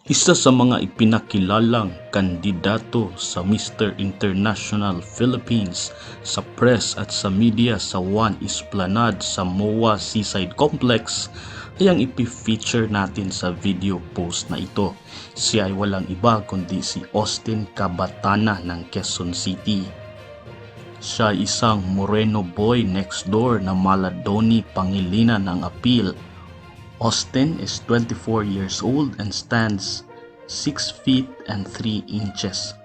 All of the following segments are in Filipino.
Isa sa mga ipinakilalang kandidato sa Mr. International Philippines sa press at sa media sa One Esplanade sa MOA Seaside Complex ay ang ipi-feature natin sa video post na ito. Siya ay walang iba kundi si Austin Cabatana ng Quezon City. Siya ay isang moreno boy next door na Maladoni Pangilinan ng Apil. Austin is 24 years old and stands 6 feet and 3 inches.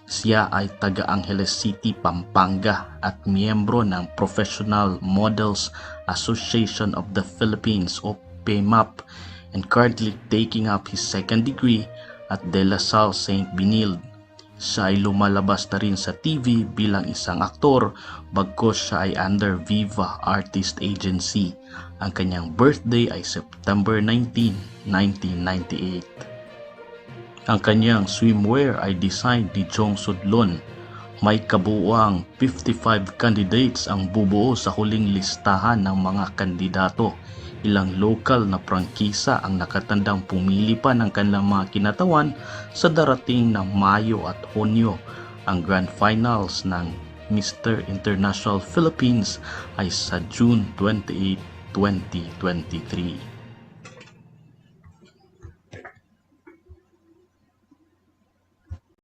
Siya ay taga Angeles City, Pampanga at miyembro ng Professional Models Association of the Philippines o PMAP and currently taking up his second degree at De La Salle St. Benilde. Siya ay lumalabas na rin sa TV bilang isang aktor bagkus siya ay under Viva Artist Agency. Ang kanyang birthday ay September 19, 1998. Ang kanyang swimwear ay design ni Jong Sudlon. May kabuuang 55 candidates ang bubuo sa huling listahan ng mga kandidato. Ilang local na prangkisa ang nakatandang pumili pa ng kanilang mga kinatawan sa darating na Mayo at Hunyo. Ang Grand Finals ng Mr. International Philippines ay sa June 28, 2023.